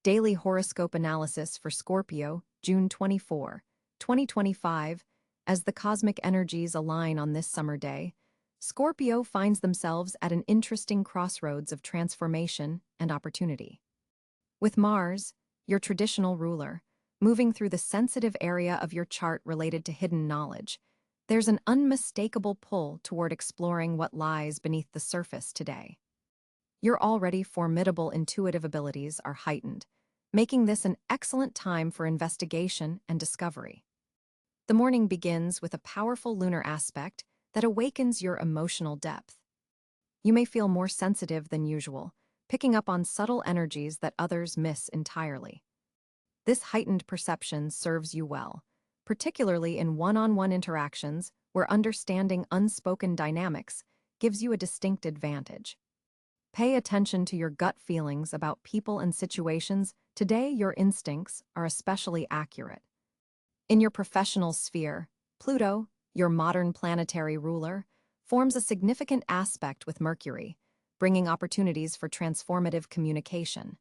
Daily horoscope analysis for Scorpio, June 24, 2025. As the cosmic energies align on this summer day, Scorpio finds themselves at an interesting crossroads of transformation and opportunity. With Mars, your traditional ruler, moving through the sensitive area of your chart related to hidden knowledge, there's an unmistakable pull toward exploring what lies beneath the surface today. Your already formidable intuitive abilities are heightened, making this an excellent time for investigation and discovery. The morning begins with a powerful lunar aspect that awakens your emotional depth. You may feel more sensitive than usual, picking up on subtle energies that others miss entirely. This heightened perception serves you well, particularly in one-on-one interactions where understanding unspoken dynamics gives you a distinct advantage. Pay attention to your gut feelings about people and situations. Today, your instincts are especially accurate. In your professional sphere, Pluto, your modern planetary ruler, forms a significant aspect with Mercury, bringing opportunities for transformative communication.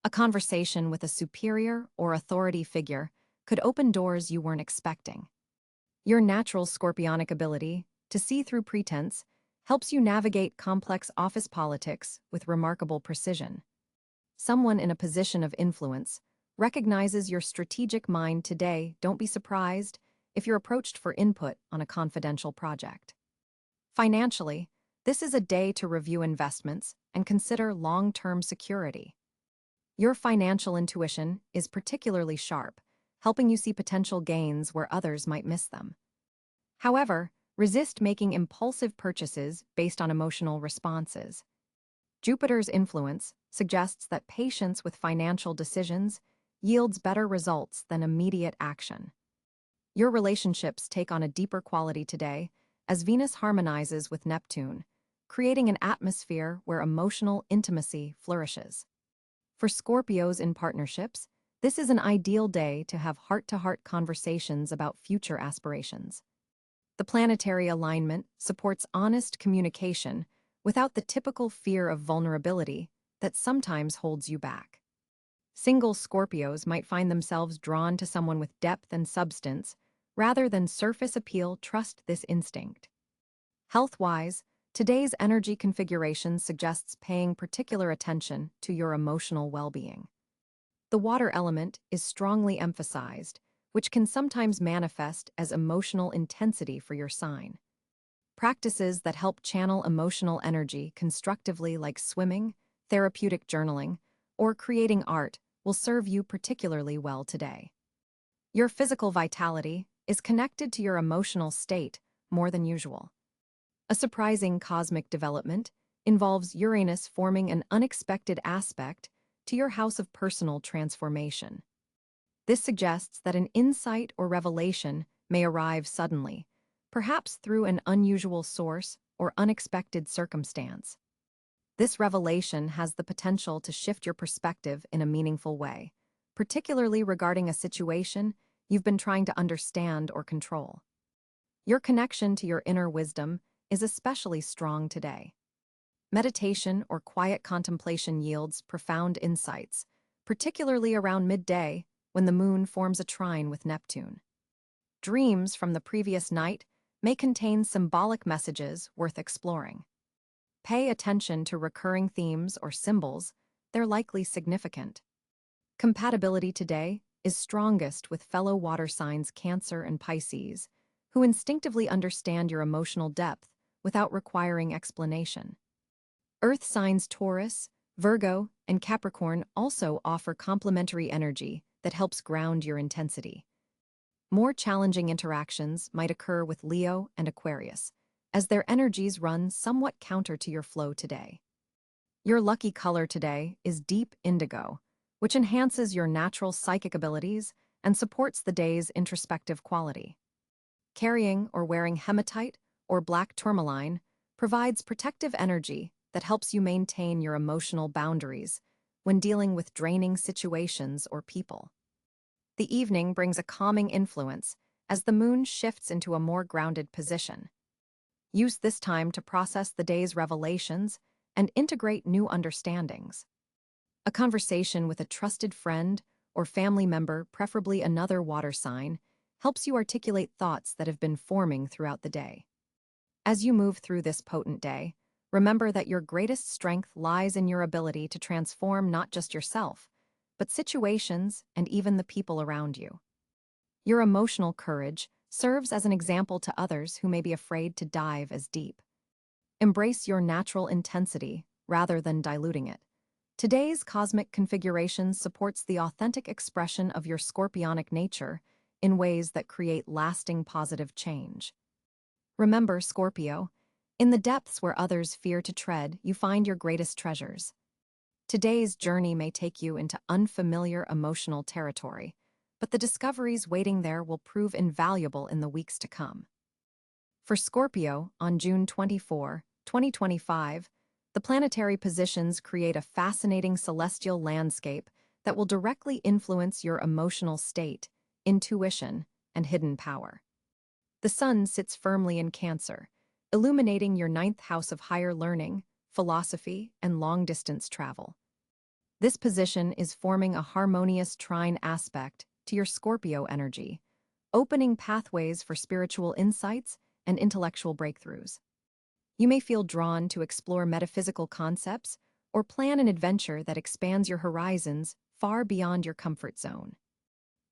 A conversation with a superior or authority figure could open doors you weren't expecting. Your natural scorpionic ability to see through pretense helps you navigate complex office politics with remarkable precision. Someone in a position of influence recognizes your strategic mind today. Don't be surprised if you're approached for input on a confidential project. Financially, this is a day to review investments and consider long-term security. Your financial intuition is particularly sharp, helping you see potential gains where others might miss them. However, resist making impulsive purchases based on emotional responses. Jupiter's influence suggests that patience with financial decisions yields better results than immediate action. Your relationships take on a deeper quality today as Venus harmonizes with Neptune, creating an atmosphere where emotional intimacy flourishes. For Scorpios in partnerships, this is an ideal day to have heart-to-heart conversations about future aspirations. The planetary alignment supports honest communication without the typical fear of vulnerability that sometimes holds you back. Single Scorpios might find themselves drawn to someone with depth and substance rather than surface appeal. Trust this instinct. Health-wise, today's energy configuration suggests paying particular attention to your emotional well-being. The water element is strongly emphasized, which can sometimes manifest as emotional intensity for your sign. Practices that help channel emotional energy constructively, like swimming, therapeutic journaling, or creating art, will serve you particularly well today. Your physical vitality is connected to your emotional state more than usual. A surprising cosmic development involves Uranus forming an unexpected aspect to your house of personal transformation. This suggests that an insight or revelation may arrive suddenly, perhaps through an unusual source or unexpected circumstance. This revelation has the potential to shift your perspective in a meaningful way, particularly regarding a situation you've been trying to understand or control. Your connection to your inner wisdom is especially strong today. Meditation or quiet contemplation yields profound insights, particularly around midday when the moon forms a trine with Neptune. Dreams from the previous night may contain symbolic messages worth exploring. Pay attention to recurring themes or symbols; they're likely significant. Compatibility today is strongest with fellow water signs Cáncer and Pisces, who instinctively understand your emotional depth without requiring explanation. Earth signs Taurus, Virgo, and Capricorn also offer complementary energy that helps ground your intensity. More challenging interactions might occur with Leo and Aquarius, as their energies run somewhat counter to your flow today. Your lucky color today is deep indigo, which enhances your natural psychic abilities and supports the day's introspective quality. Carrying or wearing hematite or black tourmaline provides protective energy that helps you maintain your emotional boundaries when dealing with draining situations or people. The evening brings a calming influence as the moon shifts into a more grounded position. Use this time to process the day's revelations and integrate new understandings. A conversation with a trusted friend or family member, preferably another water sign, helps you articulate thoughts that have been forming throughout the day. As you move through this potent day, remember that your greatest strength lies in your ability to transform not just yourself, but situations and even the people around you. Your emotional courage serves as an example to others who may be afraid to dive as deep. Embrace your natural intensity rather than diluting it. Today's cosmic configuration supports the authentic expression of your scorpionic nature in ways that create lasting positive change. Remember, Scorpio, in the depths where others fear to tread, you find your greatest treasures. Today's journey may take you into unfamiliar emotional territory, but the discoveries waiting there will prove invaluable in the weeks to come. For Scorpio, on June 24, 2025, the planetary positions create a fascinating celestial landscape that will directly influence your emotional state, intuition, and hidden power. The sun sits firmly in Cáncer, illuminating your ninth house of higher learning, philosophy, and long-distance travel. This position is forming a harmonious trine aspect to your Scorpio energy, opening pathways for spiritual insights and intellectual breakthroughs. You may feel drawn to explore metaphysical concepts or plan an adventure that expands your horizons far beyond your comfort zone.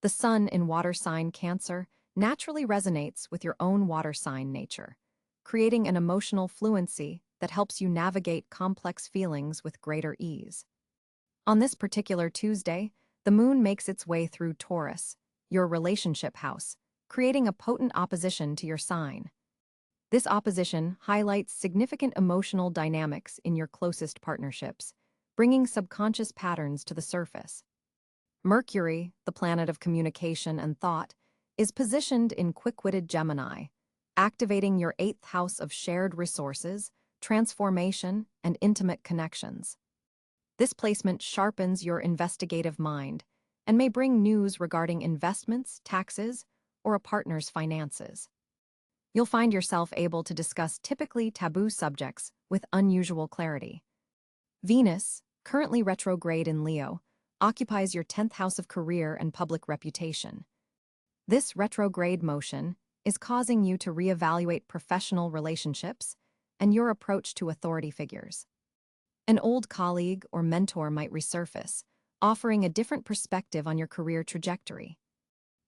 The sun in water sign Cáncer naturally resonates with your own water sign nature, creating an emotional fluency that helps you navigate complex feelings with greater ease. On this particular Tuesday, the moon makes its way through Taurus, your relationship house, creating a potent opposition to your sign. This opposition highlights significant emotional dynamics in your closest partnerships, bringing subconscious patterns to the surface. Mercury, the planet of communication and thought, is positioned in quick-witted Gemini, activating your eighth house of shared resources, transformation, and intimate connections. This placement sharpens your investigative mind and may bring news regarding investments, taxes, or a partner's finances. You'll find yourself able to discuss typically taboo subjects with unusual clarity. Venus, currently retrograde in Leo, occupies your 10th house of career and public reputation. This retrograde motion is causing you to reevaluate professional relationships and your approach to authority figures. An old colleague or mentor might resurface, offering a different perspective on your career trajectory.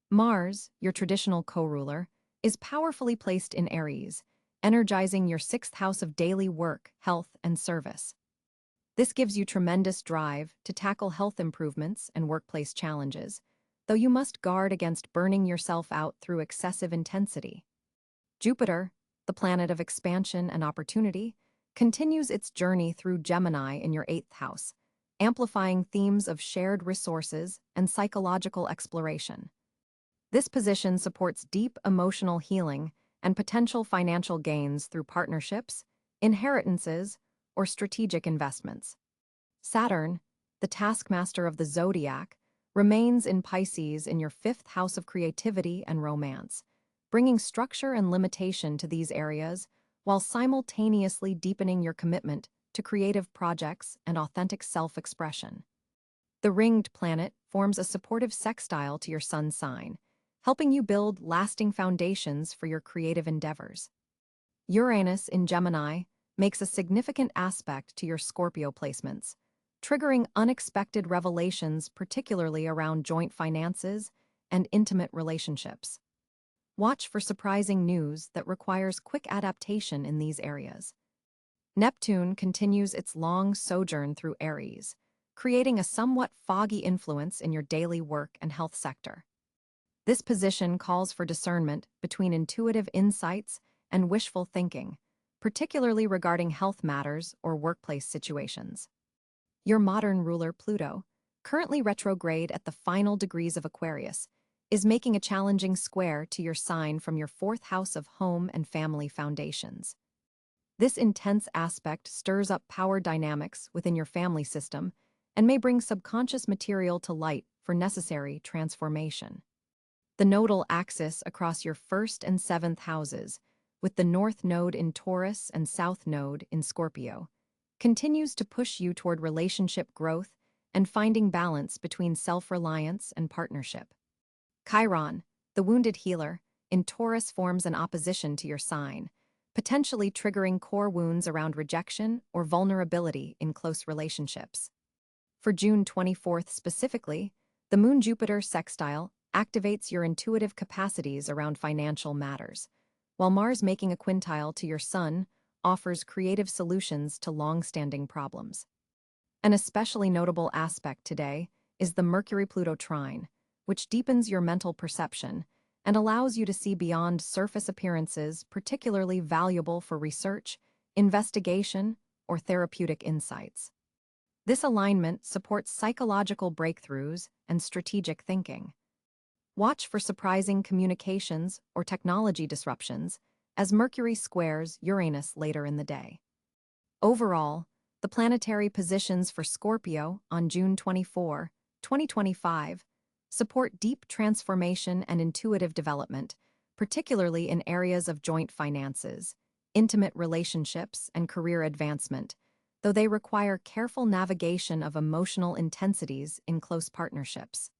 Mars, your traditional co-ruler, is powerfully placed in Aries, energizing your 6th house of daily work, health, and service. This gives you tremendous drive to tackle health improvements and workplace challenges, though you must guard against burning yourself out through excessive intensity. Jupiter, the planet of expansion and opportunity, continues its journey through Gemini in your 8th house, amplifying themes of shared resources and psychological exploration. This position supports deep emotional healing and potential financial gains through partnerships, inheritances, or strategic investments. Saturn, the taskmaster of the zodiac, remains in Pisces in your 5th house of creativity and romance, bringing structure and limitation to these areas while simultaneously deepening your commitment to creative projects and authentic self-expression. The ringed planet forms a supportive sextile to your sun sign, helping you build lasting foundations for your creative endeavors. Uranus in Gemini makes a significant aspect to your Scorpio placements, triggering unexpected revelations, particularly around joint finances and intimate relationships. Watch for surprising news that requires quick adaptation in these areas. Neptune continues its long sojourn through Aries, creating a somewhat foggy influence in your daily work and health sector. This position calls for discernment between intuitive insights and wishful thinking, particularly regarding health matters or workplace situations. Your modern ruler, Pluto, currently retrograde at the final degrees of Aquarius, is making a challenging square to your sign from your 4th house of home and family foundations. This intense aspect stirs up power dynamics within your family system and may bring subconscious material to light for necessary transformation. The nodal axis across your 1st and 7th houses, with the North Node in Taurus and South Node in Scorpio, continues to push you toward relationship growth and finding balance between self-reliance and partnership. Chiron, the wounded healer, in Taurus forms an opposition to your sign, potentially triggering core wounds around rejection or vulnerability in close relationships. For June 24th specifically, the Moon-Jupiter sextile activates your intuitive capacities around financial matters, while Mars making a quintile to your Sun offers creative solutions to long-standing problems. An especially notable aspect today is the Mercury-Pluto trine, which deepens your mental perception and allows you to see beyond surface appearances, particularly valuable for research, investigation, or therapeutic insights. This alignment supports psychological breakthroughs and strategic thinking. Watch for surprising communications or technology disruptions as Mercury squares Uranus later in the day. Overall, the planetary positions for Scorpio on June 24, 2025, support deep transformation and intuitive development, particularly in areas of joint finances, intimate relationships, and career advancement, though they require careful navigation of emotional intensities in close partnerships.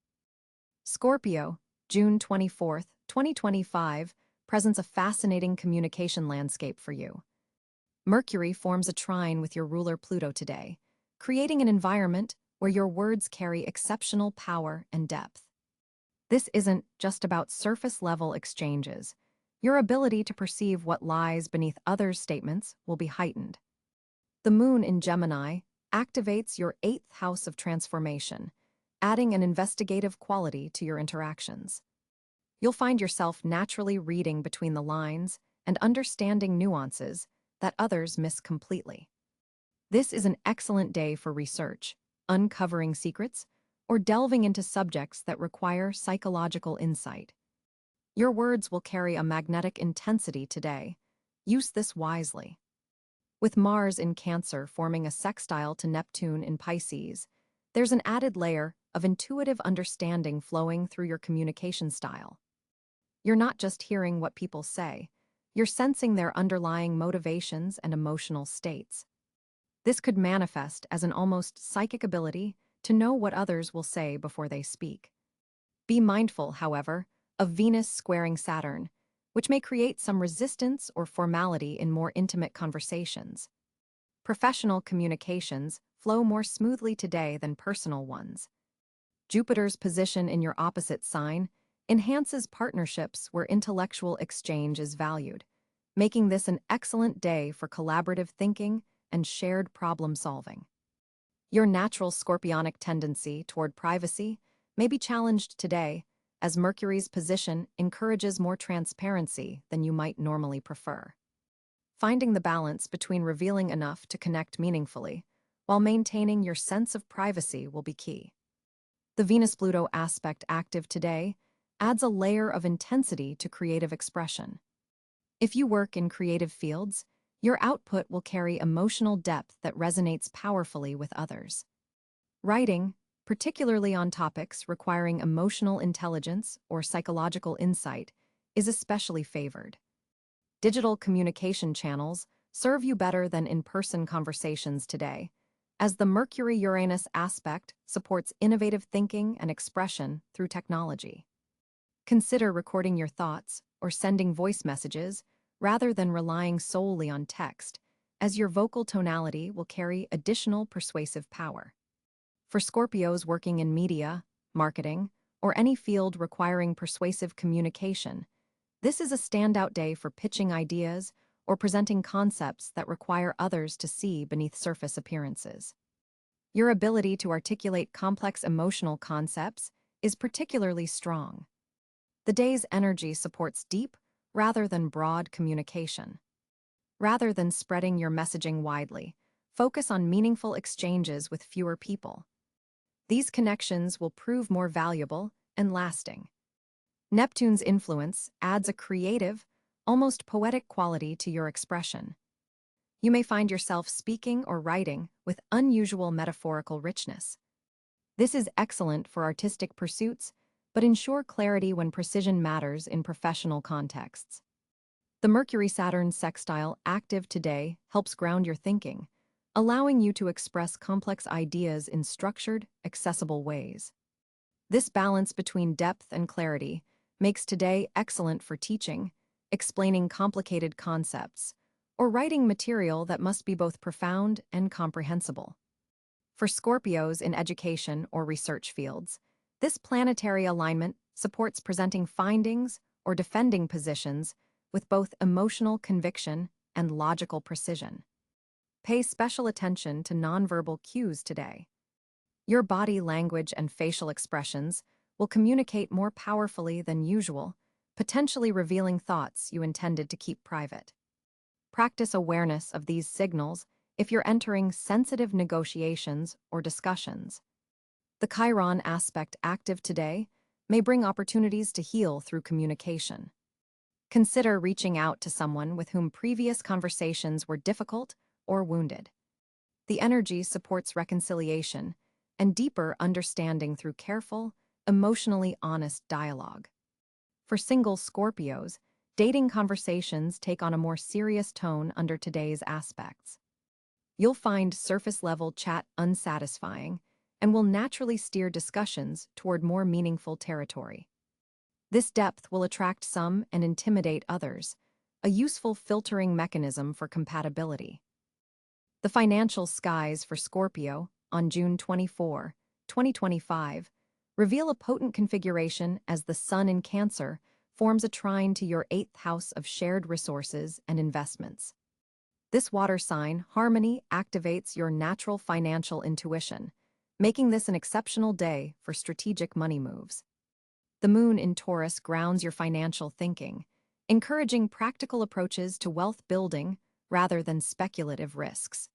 Scorpio, June 24, 2025, presents a fascinating communication landscape for you. Mercury forms a trine with your ruler Pluto today, creating an environment where your words carry exceptional power and depth. This isn't just about surface-level exchanges. Your ability to perceive what lies beneath others' statements will be heightened. The Moon in Gemini activates your 8th house of transformation, adding an investigative quality to your interactions. You'll find yourself naturally reading between the lines and understanding nuances that others miss completely. This is an excellent day for research, uncovering secrets, or delving into subjects that require psychological insight. Your words will carry a magnetic intensity today. Use this wisely. With Mars in Cáncer forming a sextile to Neptune in Pisces, there's an added layer of intuitive understanding flowing through your communication style. You're not just hearing what people say, you're sensing their underlying motivations and emotional states. This could manifest as an almost psychic ability to know what others will say before they speak. Be mindful, however, of Venus squaring Saturn, which may create some resistance or formality in more intimate conversations. Professional communications flow more smoothly today than personal ones. Jupiter's position in your opposite sign enhances partnerships where intellectual exchange is valued, making this an excellent day for collaborative thinking and shared problem-solving. Your natural scorpionic tendency toward privacy may be challenged today, as Mercury's position encourages more transparency than you might normally prefer. Finding the balance between revealing enough to connect meaningfully while maintaining your sense of privacy will be key. The Venus-Pluto aspect active today adds a layer of intensity to creative expression. If you work in creative fields, your output will carry emotional depth that resonates powerfully with others. Writing, particularly on topics requiring emotional intelligence or psychological insight, is especially favored. Digital communication channels serve you better than in-person conversations today, as the Mercury-Uranus aspect supports innovative thinking and expression through technology. Consider recording your thoughts or sending voice messages rather than relying solely on text, as your vocal tonality will carry additional persuasive power. For Scorpios working in media, marketing, or any field requiring persuasive communication, this is a standout day for pitching ideas or presenting concepts that require others to see beneath surface appearances. Your ability to articulate complex emotional concepts is particularly strong. The day's energy supports deep rather than broad communication. Rather than spreading your messaging widely, focus on meaningful exchanges with fewer people. These connections will prove more valuable and lasting. Neptune's influence adds a creative, almost poetic quality to your expression. You may find yourself speaking or writing with unusual metaphorical richness. This is excellent for artistic pursuits, but ensure clarity when precision matters in professional contexts. The Mercury-Saturn sextile active today helps ground your thinking, allowing you to express complex ideas in structured, accessible ways. This balance between depth and clarity makes today excellent for teaching, explaining complicated concepts, or writing material that must be both profound and comprehensible. For Scorpios in education or research fields, this planetary alignment supports presenting findings or defending positions with both emotional conviction and logical precision. Pay special attention to nonverbal cues today. Your body language and facial expressions will communicate more powerfully than usual, potentially revealing thoughts you intended to keep private. Practice awareness of these signals if you're entering sensitive negotiations or discussions. The Chiron aspect active today may bring opportunities to heal through communication. Consider reaching out to someone with whom previous conversations were difficult or wounded. The energy supports reconciliation and deeper understanding through careful, emotionally honest dialogue. For single Scorpios, dating conversations take on a more serious tone under today's aspects. You'll find surface-level chat unsatisfying and will naturally steer discussions toward more meaningful territory. This depth will attract some and intimidate others, a useful filtering mechanism for compatibility. The financial skies for Scorpio on June 24, 2025, reveal a potent configuration as the Sun in Cáncer forms a trine to your 8th house of shared resources and investments. This water sign harmony activates your natural financial intuition, making this an exceptional day for strategic money moves. The Moon in Taurus grounds your financial thinking, encouraging practical approaches to wealth building rather than speculative risks.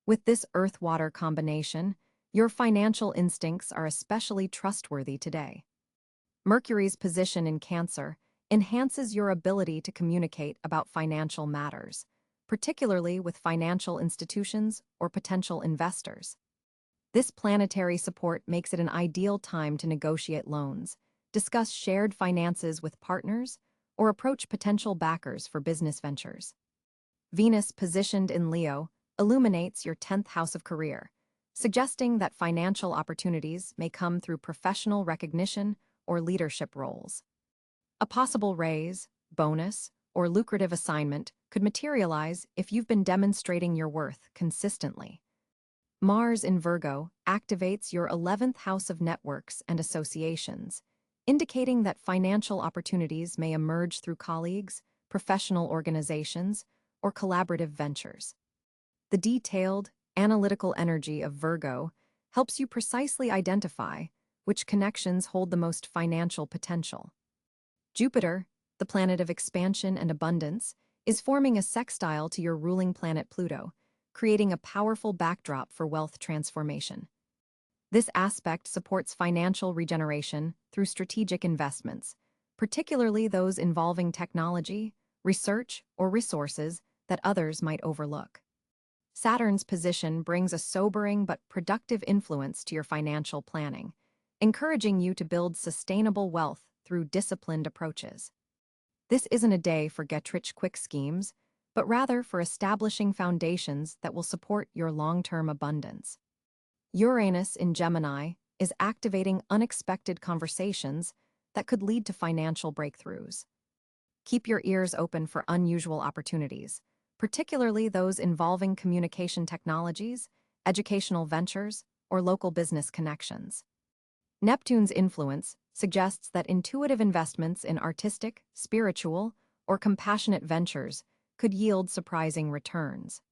With this Earth-Water combination, your financial instincts are especially trustworthy today. Mercury's position in Cáncer enhances your ability to communicate about financial matters, particularly with financial institutions or potential investors. This planetary support makes it an ideal time to negotiate loans, discuss shared finances with partners, or approach potential backers for business ventures. Venus positioned in Leo illuminates your 10th house of career, suggesting that financial opportunities may come through professional recognition or leadership roles. A possible raise, bonus, or lucrative assignment could materialize if you've been demonstrating your worth consistently. Mars in Virgo activates your 11th house of networks and associations, indicating that financial opportunities may emerge through colleagues, professional organizations, or collaborative ventures. The detailed, analytical energy of Virgo helps you precisely identify which connections hold the most financial potential. Jupiter, the planet of expansion and abundance, is forming a sextile to your ruling planet Pluto, creating a powerful backdrop for wealth transformation. This aspect supports financial regeneration through strategic investments, particularly those involving technology, research, or resources that others might overlook. Saturn's position brings a sobering but productive influence to your financial planning, encouraging you to build sustainable wealth through disciplined approaches. This isn't a day for get-rich-quick schemes, but rather for establishing foundations that will support your long-term abundance. Uranus in Gemini is activating unexpected conversations that could lead to financial breakthroughs. Keep your ears open for unusual opportunities, particularly those involving communication technologies, educational ventures, or local business connections. Neptune's influence suggests that intuitive investments in artistic, spiritual, or compassionate ventures could yield surprising returns.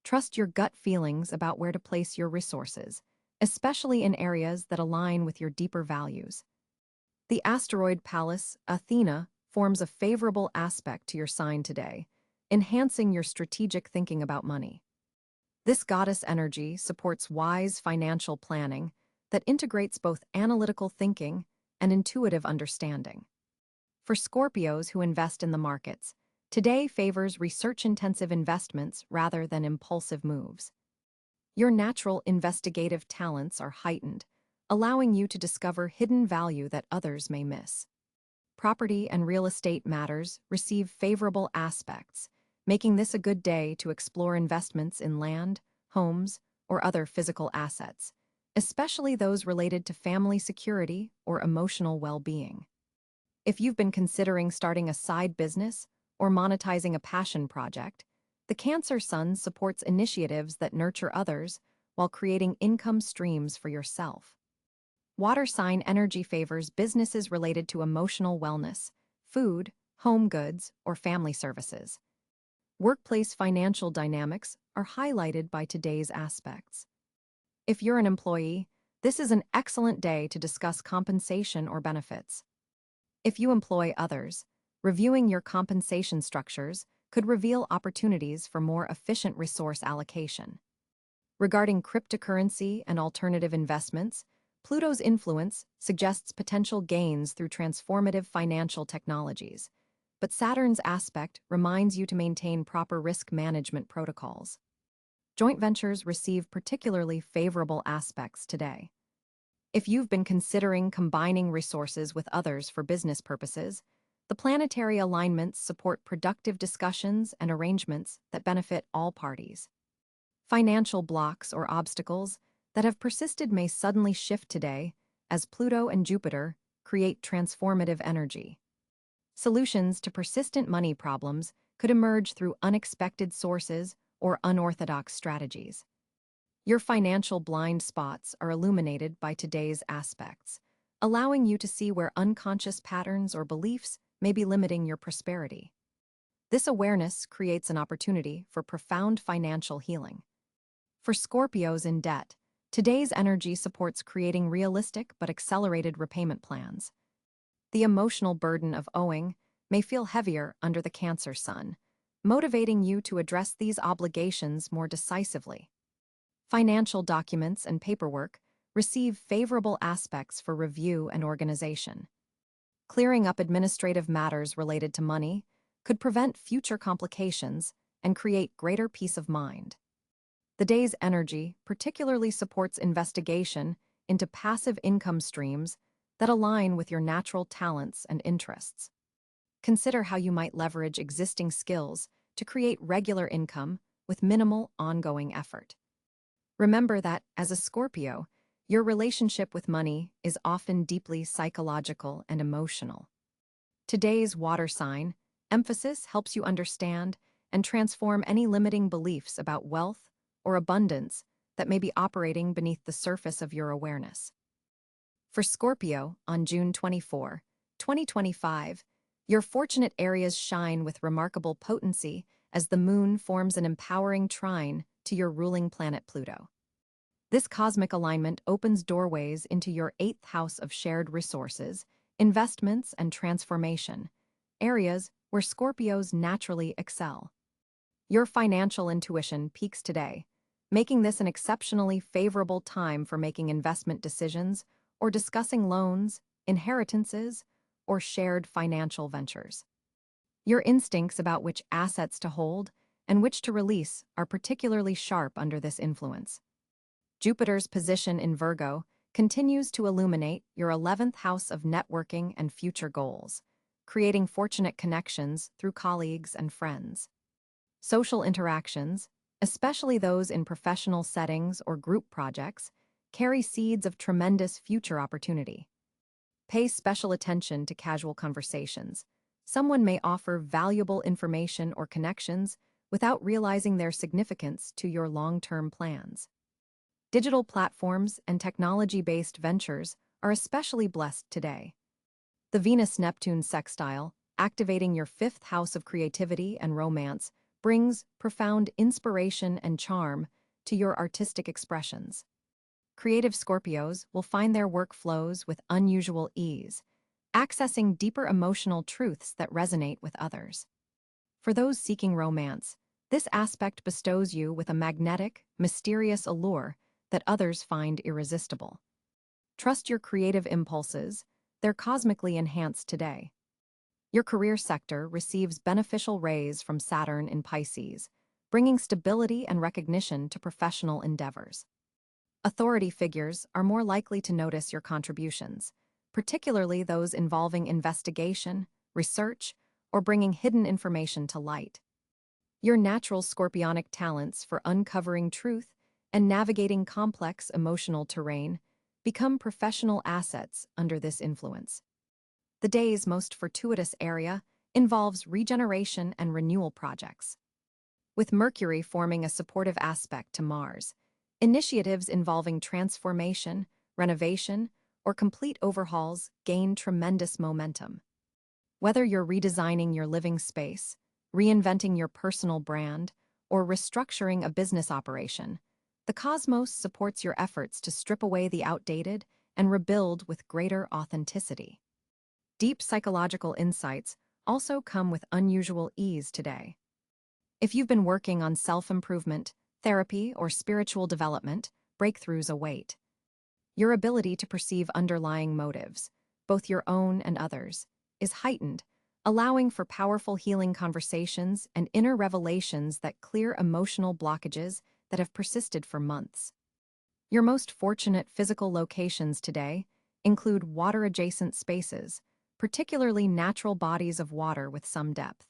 Trust your gut feelings about where to place your resources, especially in areas that align with your deeper values. The asteroid Pallas, Athena, forms a favorable aspect to your sign today, enhancing your strategic thinking about money. This goddess energy supports wise financial planning that integrates both analytical thinking and intuitive understanding. For Scorpios who invest in the markets, today favors research-intensive investments rather than impulsive moves. Your natural investigative talents are heightened, allowing you to discover hidden value that others may miss. Property and real estate matters receive favorable aspects, making this a good day to explore investments in land, homes, or other physical assets, especially those related to family security or emotional well-being. If you've been considering starting a side business or monetizing a passion project, the Cancer Sun supports initiatives that nurture others while creating income streams for yourself. Water sign energy favors businesses related to emotional wellness, food, home goods, or family services. Workplace financial dynamics are highlighted by today's aspects. If you're an employee, this is an excellent day to discuss compensation or benefits. If you employ others, reviewing your compensation structures could reveal opportunities for more efficient resource allocation. Regarding cryptocurrency and alternative investments, Pluto's influence suggests potential gains through transformative financial technologies, but Saturn's aspect reminds you to maintain proper risk management protocols. Joint ventures receive particularly favorable aspects today. If you've been considering combining resources with others for business purposes, the planetary alignments support productive discussions and arrangements that benefit all parties. Financial blocks or obstacles that have persisted may suddenly shift today as Pluto and Jupiter create transformative energy. Solutions to persistent money problems could emerge through unexpected sources or unorthodox strategies. Your financial blind spots are illuminated by today's aspects, allowing you to see where unconscious patterns or beliefs may be limiting your prosperity. This awareness creates an opportunity for profound financial healing. For Scorpios in debt, today's energy supports creating realistic but accelerated repayment plans. The emotional burden of owing may feel heavier under the Cancer Sun, motivating you to address these obligations more decisively. Financial documents and paperwork receive favorable aspects for review and organization. Clearing up administrative matters related to money could prevent future complications and create greater peace of mind. The day's energy particularly supports investigation into passive income streams that align with your natural talents and interests. Consider how you might leverage existing skills to create regular income with minimal ongoing effort. Remember that, as a Scorpio, your relationship with money is often deeply psychological and emotional. Today's water sign emphasis helps you understand and transform any limiting beliefs about wealth or abundance that may be operating beneath the surface of your awareness. For Scorpio, on June 24, 2025, your fortunate areas shine with remarkable potency as the moon forms an empowering trine to your ruling planet Pluto. This cosmic alignment opens doorways into your 8th house of shared resources, investments, and transformation, areas where Scorpios naturally excel. Your financial intuition peaks today, making this an exceptionally favorable time for making investment decisions or discussing loans, inheritances, or shared financial ventures. Your instincts about which assets to hold and which to release are particularly sharp under this influence. Jupiter's position in Virgo continues to illuminate your 11th house of networking and future goals, creating fortunate connections through colleagues and friends. Social interactions, especially those in professional settings or group projects, carry seeds of tremendous future opportunity. Pay special attention to casual conversations. Someone may offer valuable information or connections without realizing their significance to your long-term plans. Digital platforms and technology-based ventures are especially blessed today. The Venus-Neptune sextile, activating your 5th house of creativity and romance, brings profound inspiration and charm to your artistic expressions. Creative Scorpios will find their work flows with unusual ease, accessing deeper emotional truths that resonate with others. For those seeking romance, this aspect bestows you with a magnetic, mysterious allure that others find irresistible. Trust your creative impulses, they're cosmically enhanced today. Your career sector receives beneficial rays from Saturn in Pisces, bringing stability and recognition to professional endeavors. Authority figures are more likely to notice your contributions, particularly those involving investigation, research, or bringing hidden information to light. Your natural scorpionic talents for uncovering truth and navigating complex emotional terrain become professional assets under this influence. The day's most fortuitous area involves regeneration and renewal projects. With Mercury forming a supportive aspect to Mars, initiatives involving transformation, renovation, or complete overhauls gain tremendous momentum. Whether you're redesigning your living space, reinventing your personal brand, or restructuring a business operation, the cosmos supports your efforts to strip away the outdated and rebuild with greater authenticity. Deep psychological insights also come with unusual ease today. If you've been working on self-improvement, therapy, or spiritual development, breakthroughs await. Your ability to perceive underlying motives, both your own and others, is heightened, allowing for powerful healing conversations and inner revelations that clear emotional blockages that have persisted for months. Your most fortunate physical locations today include water-adjacent spaces, particularly natural bodies of water with some depth.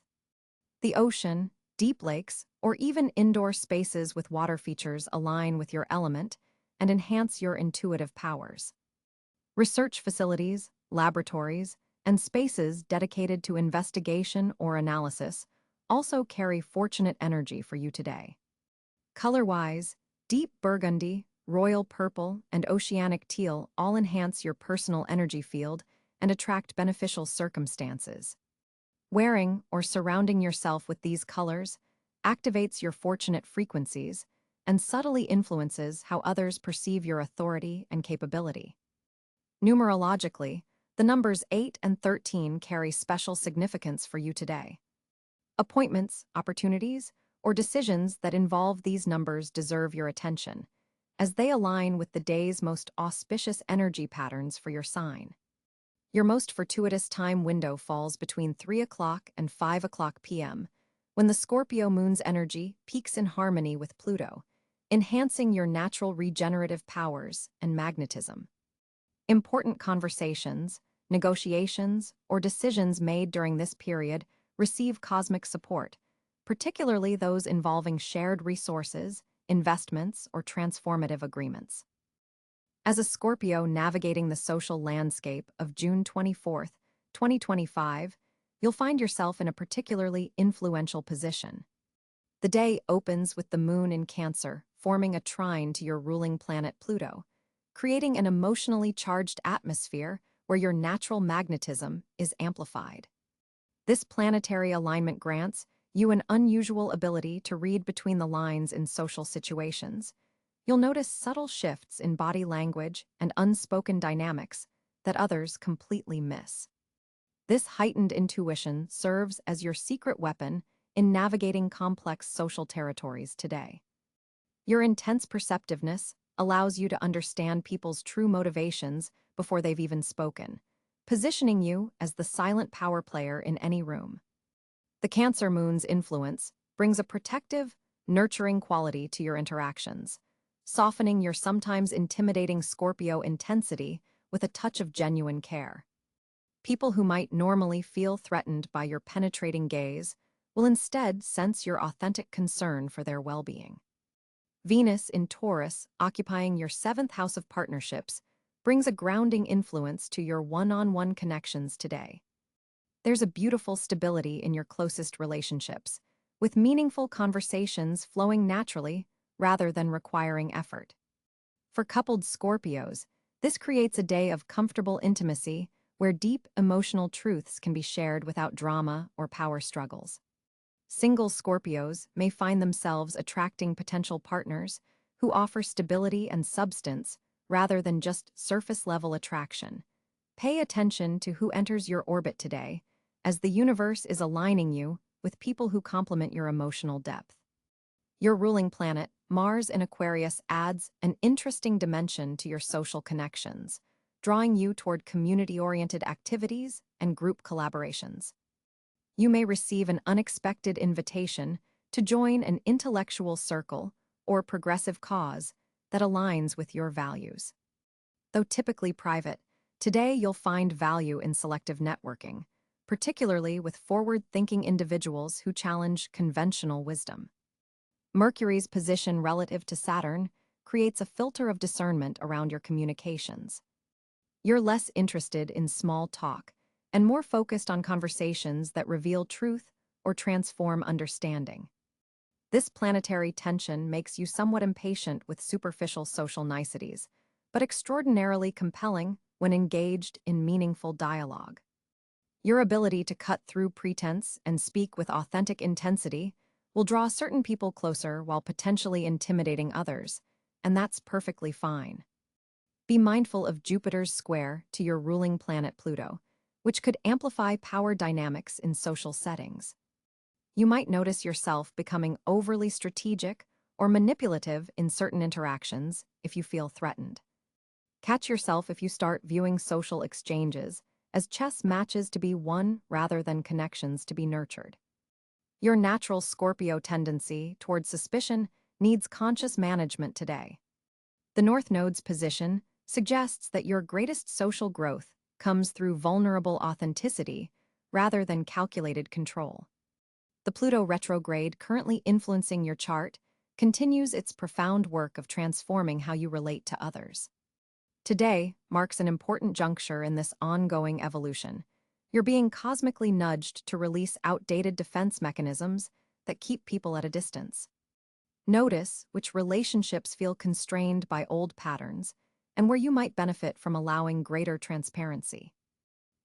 The ocean, deep lakes, or even indoor spaces with water features align with your element and enhance your intuitive powers. Research facilities, laboratories, and spaces dedicated to investigation or analysis also carry fortunate energy for you today. Color-wise, deep burgundy, royal purple, and oceanic teal all enhance your personal energy field and attract beneficial circumstances. Wearing or surrounding yourself with these colors activates your fortunate frequencies and subtly influences how others perceive your authority and capability. Numerologically, the numbers 8 and 13 carry special significance for you today. Appointments, opportunities, or decisions that involve these numbers deserve your attention, as they align with the day's most auspicious energy patterns for your sign. Your most fortuitous time window falls between 3 o'clock and 5 o'clock p.m., when the Scorpio moon's energy peaks in harmony with Pluto, enhancing your natural regenerative powers and magnetism. Important conversations, negotiations, or decisions made during this period receive cosmic support, particularly those involving shared resources, investments, or transformative agreements. As a Scorpio navigating the social landscape of June 24, 2025, you'll find yourself in a particularly influential position. The day opens with the moon in Cáncer, forming a trine to your ruling planet Pluto, creating an emotionally charged atmosphere where your natural magnetism is amplified. This planetary alignment grants you an unusual ability to read between the lines in social situations. You'll notice subtle shifts in body language and unspoken dynamics that others completely miss. This heightened intuition serves as your secret weapon in navigating complex social territories today. Your intense perceptiveness allows you to understand people's true motivations before they've even spoken, positioning you as the silent power player in any room. The Cáncer moon's influence brings a protective, nurturing quality to your interactions, softening your sometimes intimidating Scorpio intensity with a touch of genuine care. People who might normally feel threatened by your penetrating gaze will instead sense your authentic concern for their well-being. Venus in Taurus, occupying your 7th house of partnerships, brings a grounding influence to your one-on-one connections today. There's a beautiful stability in your closest relationships, with meaningful conversations flowing naturally rather than requiring effort. For coupled Scorpios, this creates a day of comfortable intimacy where deep emotional truths can be shared without drama or power struggles. Single Scorpios may find themselves attracting potential partners who offer stability and substance rather than just surface-level attraction. Pay attention to who enters your orbit today, as the universe is aligning you with people who complement your emotional depth. Your ruling planet, Mars in Aquarius, adds an interesting dimension to your social connections, drawing you toward community-oriented activities and group collaborations. You may receive an unexpected invitation to join an intellectual circle or progressive cause that aligns with your values. Though typically private, today you'll find value in selective networking, particularly with forward-thinking individuals who challenge conventional wisdom. Mercury's position relative to Saturn creates a filter of discernment around your communications. You're less interested in small talk and more focused on conversations that reveal truth or transform understanding. This planetary tension makes you somewhat impatient with superficial social niceties, but extraordinarily compelling when engaged in meaningful dialogue. Your ability to cut through pretense and speak with authentic intensity will draw certain people closer while potentially intimidating others, and that's perfectly fine. Be mindful of Jupiter's square to your ruling planet Pluto, which could amplify power dynamics in social settings. You might notice yourself becoming overly strategic or manipulative in certain interactions if you feel threatened. Catch yourself if you start viewing social exchanges as chess matches to be won rather than connections to be nurtured. Your natural Scorpio tendency towards suspicion needs conscious management today. The North Node's position suggests that your greatest social growth comes through vulnerable authenticity rather than calculated control. The Pluto retrograde currently influencing your chart continues its profound work of transforming how you relate to others. Today marks an important juncture in this ongoing evolution. You're being cosmically nudged to release outdated defense mechanisms that keep people at a distance. Notice which relationships feel constrained by old patterns and where you might benefit from allowing greater transparency.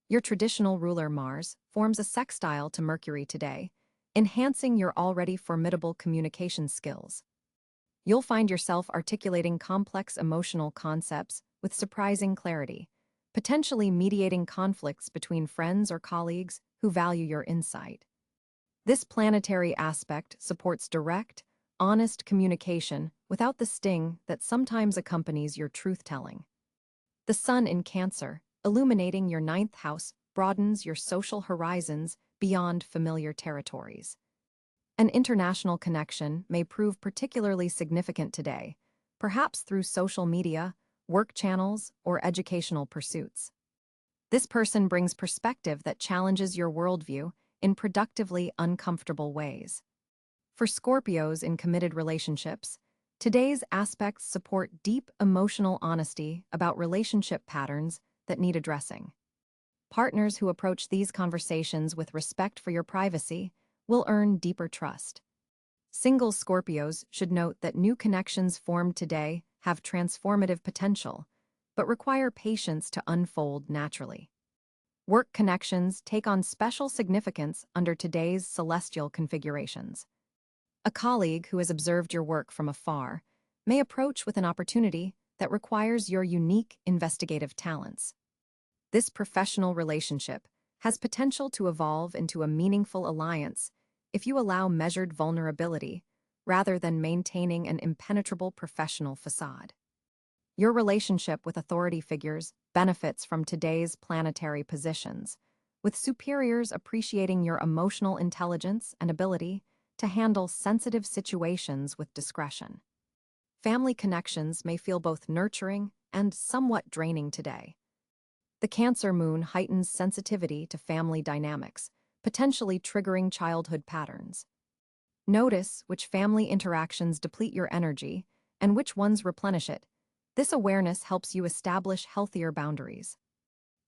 Your traditional ruler Mars forms a sextile to Mercury today, enhancing your already formidable communication skills. You'll find yourself articulating complex emotional concepts with surprising clarity, potentially mediating conflicts between friends or colleagues who value your insight. This planetary aspect supports direct, honest communication without the sting that sometimes accompanies your truth-telling. The Sun in Cáncer, illuminating your ninth house, broadens your social horizons beyond familiar territories. An international connection may prove particularly significant today, perhaps through social media, work channels, or educational pursuits. This person brings perspective that challenges your worldview in productively uncomfortable ways. For Scorpios in committed relationships, today's aspects support deep emotional honesty about relationship patterns that need addressing. Partners who approach these conversations with respect for your privacy will earn deeper trust. Single Scorpios should note that new connections formed today have transformative potential, but require patience to unfold naturally. Work connections take on special significance under today's celestial configurations. A colleague who has observed your work from afar may approach with an opportunity that requires your unique investigative talents. This professional relationship has potential to evolve into a meaningful alliance if you allow measured vulnerability rather than maintaining an impenetrable professional facade. Your relationship with authority figures benefits from today's planetary positions, with superiors appreciating your emotional intelligence and ability to handle sensitive situations with discretion. Family connections may feel both nurturing and somewhat draining today. The Cáncer moon heightens sensitivity to family dynamics, potentially triggering childhood patterns. Notice which family interactions deplete your energy and which ones replenish it. This awareness helps you establish healthier boundaries.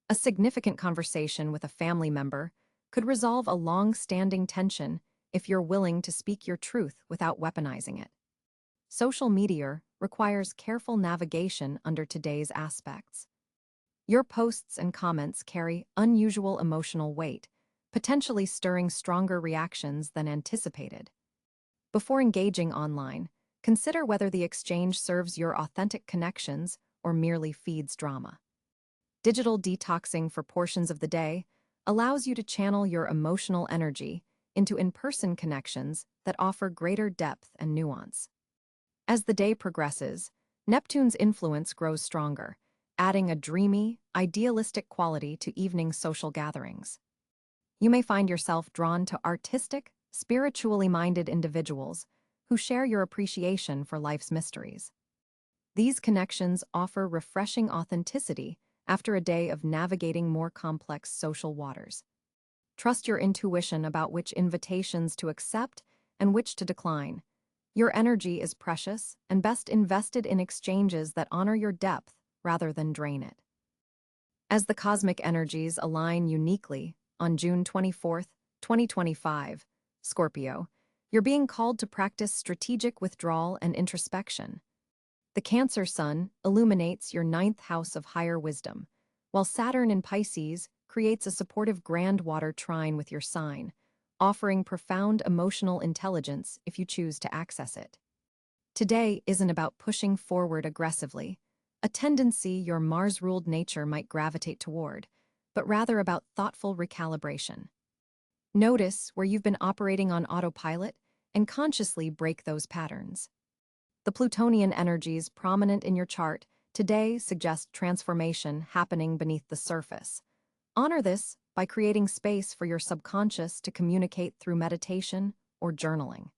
A significant conversation with a family member could resolve a long-standing tension if you're willing to speak your truth without weaponizing it. Social media requires careful navigation under today's aspects. Your posts and comments carry unusual emotional weight, potentially stirring stronger reactions than anticipated. Before engaging online, consider whether the exchange serves your authentic connections or merely feeds drama. Digital detoxing for portions of the day allows you to channel your emotional energy into in-person connections that offer greater depth and nuance. As the day progresses, Neptune's influence grows stronger, adding a dreamy, idealistic quality to evening social gatherings. You may find yourself drawn to artistic, spiritually minded individuals who share your appreciation for life's mysteries. These connections offer refreshing authenticity after a day of navigating more complex social waters. Trust your intuition about which invitations to accept and which to decline, Your energy is precious and best invested in exchanges that honor your depth rather than drain it. As the cosmic energies align uniquely on June 24th, 2025, Scorpio, you're being called to practice strategic withdrawal and introspection. The Cancer sun illuminates your ninth house of higher wisdom, while Saturn in Pisces creates a supportive grand water trine with your sign, offering profound emotional intelligence if you choose to access it. Today isn't about pushing forward aggressively, a tendency your Mars-ruled nature might gravitate toward, but rather about thoughtful recalibration. Notice where you've been operating on autopilot and consciously break those patterns. The Plutonian energies prominent in your chart today suggest transformation happening beneath the surface. Honor this by creating space for your subconscious to communicate through meditation or journaling.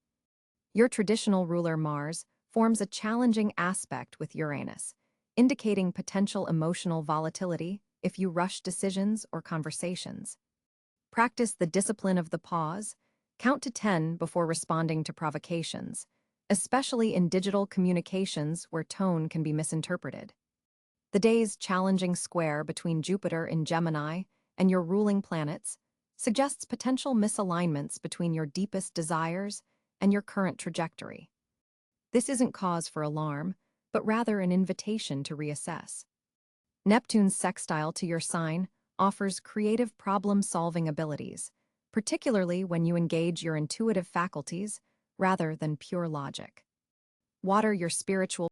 Your traditional ruler Mars forms a challenging aspect with Uranus, indicating potential emotional volatility if you rush decisions or conversations. Practice the discipline of the pause, count to 10 before responding to provocations, especially in digital communications where tone can be misinterpreted. The day's challenging square between Jupiter in Gemini and your ruling planets suggests potential misalignments between your deepest desires and your current trajectory. This isn't cause for alarm, but rather an invitation to reassess. Neptune's sextile to your sign offers creative problem-solving abilities, particularly when you engage your intuitive faculties rather than pure logic. Water your spiritual